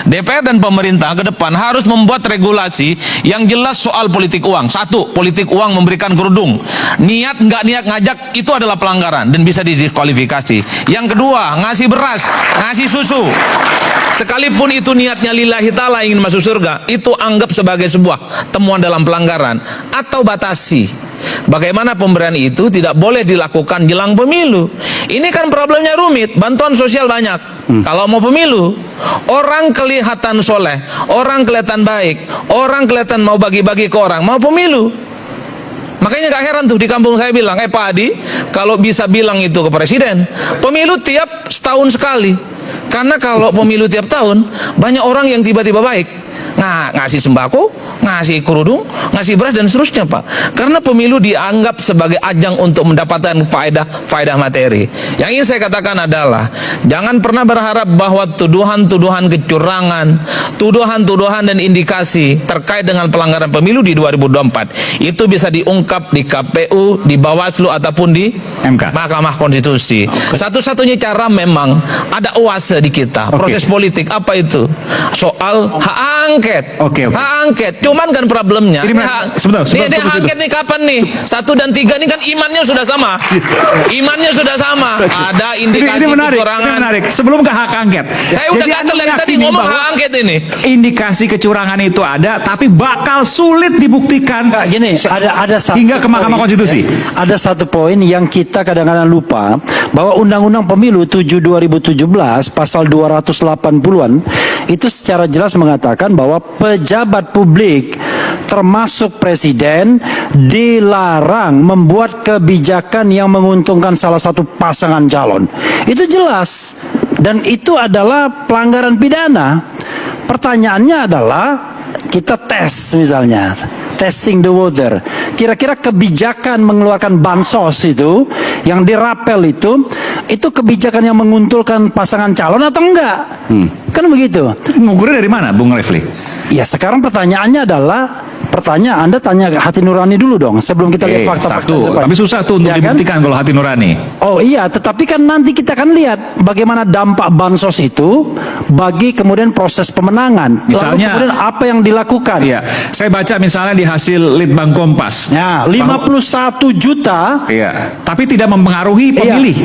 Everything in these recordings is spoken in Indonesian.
DPR dan pemerintah ke depan harus membuat regulasi yang jelas soal politik uang. Satu, politik uang memberikan kerudung. Niat nggak niat ngajak itu adalah pelanggaran dan bisa didiskualifikasi. Yang kedua, ngasih beras, ngasih susu. Sekalipun itu niatnya lillahi ta'ala ingin masuk surga, itu anggap sebagai sebuah temuan dalam pelanggaran atau batasi. Bagaimana pemberian itu tidak boleh dilakukan jelang pemilu. Ini kan problemnya rumit, bantuan sosial banyak. Kalau mau pemilu, orang kelihatan soleh, orang kelihatan baik, orang kelihatan mau bagi-bagi ke orang, mau pemilu. Makanya gak heran tuh di kampung saya bilang, Pak Adi, kalau bisa bilang itu ke presiden, pemilu tiap setahun sekali. Karena kalau pemilu tiap tahun, banyak orang yang tiba-tiba baik. Ngasih sembako, ngasih kerudung, ngasih beras dan seterusnya, Pak. Karena pemilu dianggap sebagai ajang untuk mendapatkan faedah materi. Yang ingin saya katakan adalah jangan pernah berharap bahwa tuduhan-tuduhan kecurangan, tuduhan-tuduhan dan indikasi terkait dengan pelanggaran pemilu di 2024 itu bisa diungkap di KPU, di Bawaslu ataupun di MK, Mahkamah Konstitusi. Satu-satunya cara memang ada oase di kita. Proses politik apa itu? Soal hak angket. Hak angket. Cuman kan problemnya sebentar, hak angket nih kapan nih? 1 dan 3 ini kan imannya sudah sama. Imannya sudah sama. Ada indikasi kecurangan. Ini menarik. Sebelum ke hak angket. Saya udah kata dari tadi ngomong hak angket ini. Indikasi kecurangan itu ada, tapi bakal sulit dibuktikan. Gini, ada satu hingga ke Mahkamah Konstitusi. Ada satu poin yang kita kadang-kadang lupa, bahwa Undang-Undang Pemilu 7 2017 pasal 280-an itu secara jelas mengatakan bahwa pejabat publik termasuk presiden dilarang membuat kebijakan yang menguntungkan salah satu pasangan calon. Itu jelas, dan itu adalah pelanggaran pidana. Pertanyaannya adalah kita tes, misalnya testing the water, kira-kira kebijakan mengeluarkan bansos itu yang dirapel itu kebijakan yang menguntungkan pasangan calon atau enggak? Kan begitu. Mengukurnya dari mana, Bung Refli? Ya sekarang pertanyaannya adalah, Anda tanya hati nurani dulu dong sebelum kita lihat fakta-fakta. Tapi susah tuh untuk dibuktikan kalau hati nurani. Oh iya, tetapi kan nanti kita akan lihat bagaimana dampak bansos itu bagi kemudian proses pemenangan. Misalnya, lalu kemudian apa yang dilakukan. Iya, saya baca misalnya di hasil Litbang Kompas. Ya, 51 juta. Iya, tapi tidak mempengaruhi pemilih.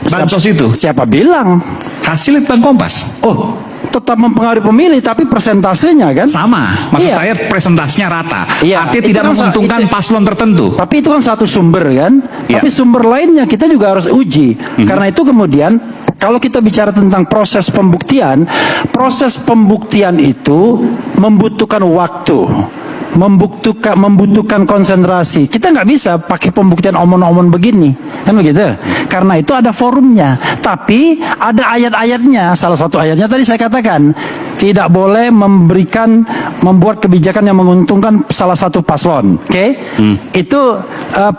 Bansos itu. Siapa bilang? Hasil Litbang Kompas. Oh, tetap mempengaruhi pemilih, tapi persentasenya kan sama. Maksud saya presentasinya rata. Iya, artinya tidak kan menguntungkan paslon tertentu. Tapi itu kan satu sumber kan. Tapi sumber lainnya kita juga harus uji. Karena itu kemudian kalau kita bicara tentang proses pembuktian itu membutuhkan waktu, membutuhkan konsentrasi. Kita nggak bisa pakai pembuktian omon-omon begini, kan begitu? Karena itu ada forumnya, tapi ada ayat-ayatnya. Salah satu ayatnya tadi saya katakan, tidak boleh membuat kebijakan yang menguntungkan salah satu paslon. Itu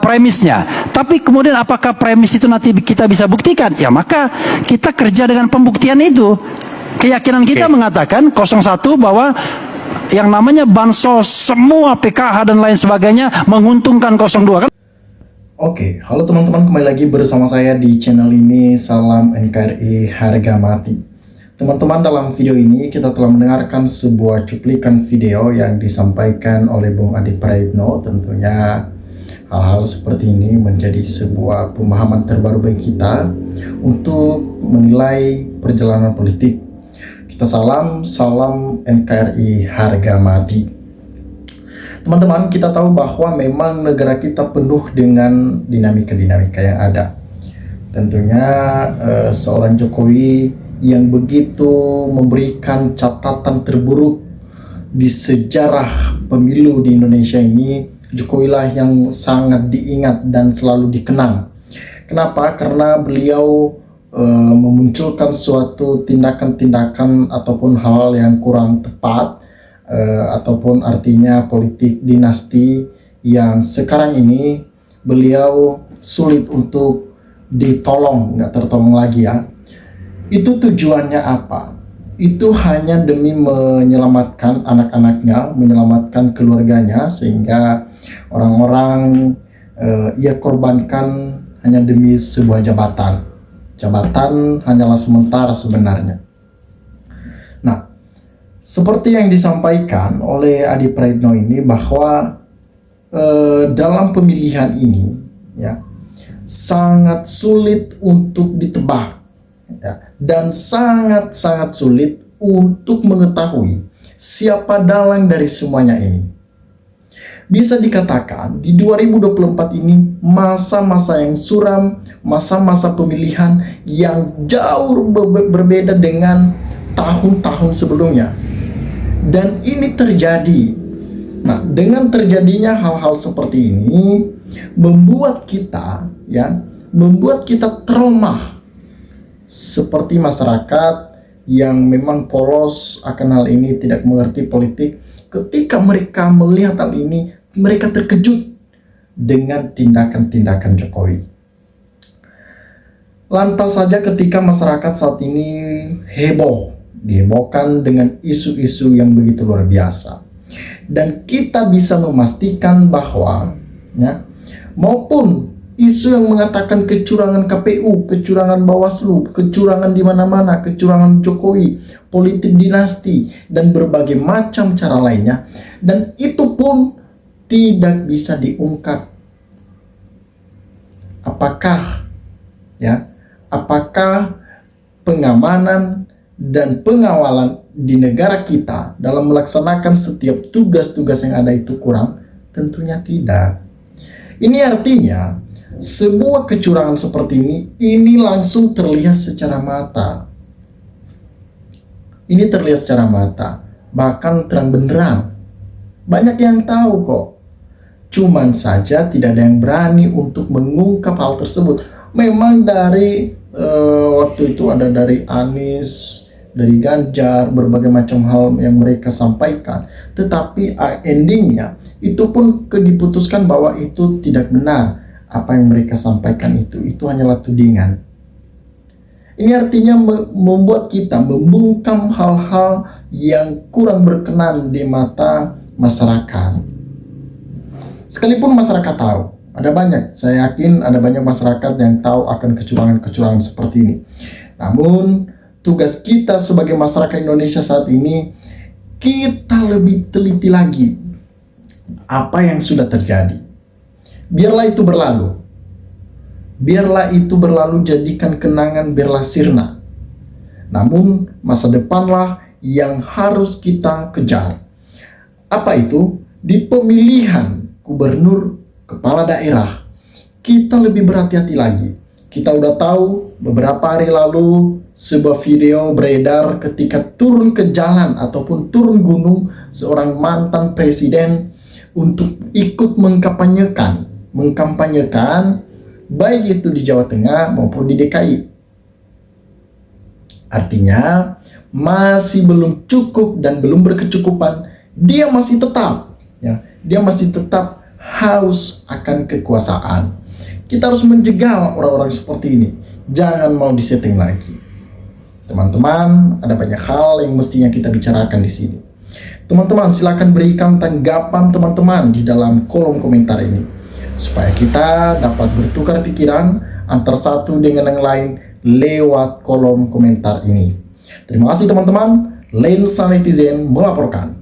premisnya. Tapi kemudian apakah premis itu nanti kita bisa buktikan? Ya maka kita kerja dengan pembuktian itu. Keyakinan kita mengatakan 01 bahwa yang namanya bansos, semua PKH dan lain sebagainya menguntungkan 02 kan? Oke, halo teman-teman, kembali lagi bersama saya di channel ini. Salam NKRI harga mati. Teman-teman, dalam video ini kita telah mendengarkan sebuah cuplikan video yang disampaikan oleh Bung Adi Praitno. Tentunya hal-hal seperti ini menjadi sebuah pemahaman terbaru bagi kita untuk menilai perjalanan politik. Kita salam NKRI harga mati. Teman-teman, kita tahu bahwa memang negara kita penuh dengan dinamika-dinamika yang ada. Tentunya seorang Jokowi yang begitu memberikan catatan terburuk di sejarah pemilu di Indonesia ini, Jokowi lah yang sangat diingat dan selalu dikenang. Kenapa? Karena beliau memunculkan suatu tindakan-tindakan ataupun hal yang kurang tepat, ataupun artinya politik dinasti yang sekarang ini beliau sulit untuk ditolong, nggak tertolong lagi ya. Itu tujuannya apa? Itu hanya demi menyelamatkan anak-anaknya, menyelamatkan keluarganya, sehingga orang-orang ia korbankan hanya demi sebuah jabatan. Jabatan hanyalah sementara sebenarnya. Nah, Seperti yang disampaikan oleh Adi Praitno ini bahwa dalam pemilihan ini ya sangat sulit untuk ditebak ya, dan sangat sulit untuk mengetahui siapa dalang dari semuanya ini. Bisa dikatakan di 2024 ini masa-masa yang suram, masa-masa pemilihan yang jauh berbeda dengan tahun-tahun sebelumnya. Dan ini terjadi. Nah, dengan terjadinya hal-hal seperti ini membuat kita trauma seperti masyarakat yang memang polos akan hal ini, tidak mengerti politik. Ketika mereka melihat hal ini, mereka terkejut dengan tindakan-tindakan Jokowi. Lantas saja ketika masyarakat saat ini dihebohkan dengan isu-isu yang begitu luar biasa. Dan kita bisa memastikan bahwa ya, maupun isu yang mengatakan kecurangan KPU, kecurangan Bawaslu, kecurangan di mana-mana, kecurangan Jokowi, politik dinasti, dan berbagai macam cara lainnya, dan itu pun tidak bisa diungkap. Apakah pengamanan dan pengawalan di negara kita dalam melaksanakan setiap tugas-tugas yang ada itu kurang? Tentunya tidak. Ini artinya sebuah kecurangan seperti ini langsung terlihat secara mata. Ini terlihat secara mata, bahkan terang benderang. Banyak yang tahu kok. Cuman saja tidak ada yang berani untuk mengungkap hal tersebut. Memang dari waktu itu ada dari Anies, dari Ganjar, berbagai macam hal yang mereka sampaikan. Tetapi endingnya itu pun diputuskan bahwa itu tidak benar. Apa yang mereka sampaikan itu hanyalah tudingan. Ini artinya membuat kita membungkam hal-hal yang kurang berkenan di mata masyarakat. Sekalipun masyarakat tahu, saya yakin ada banyak masyarakat yang tahu akan kecurangan-kecurangan seperti ini. Namun, tugas kita sebagai masyarakat Indonesia saat ini, kita lebih teliti lagi apa yang sudah terjadi. Biarlah itu berlalu. Biarlah itu berlalu, jadikan kenangan, biarlah sirna. Namun, masa depanlah yang harus kita kejar. Apa itu? Di pemilihan gubernur, kepala daerah, kita lebih berhati-hati lagi. Kita udah tahu beberapa hari lalu sebuah video beredar ketika turun ke jalan ataupun turun gunung seorang mantan presiden untuk ikut mengkampanyekan baik itu di Jawa Tengah maupun di DKI. Artinya masih belum cukup dan belum berkecukupan. Dia masih tetap haus akan kekuasaan. Kita harus menjegal orang-orang seperti ini. Jangan mau disetting lagi. Teman-teman, ada banyak hal yang mestinya kita bicarakan di sini. Teman-teman, silakan berikan tanggapan teman-teman di dalam kolom komentar ini, supaya kita dapat bertukar pikiran antar satu dengan yang lain lewat kolom komentar ini. Terima kasih teman-teman. Lensa Netizen melaporkan.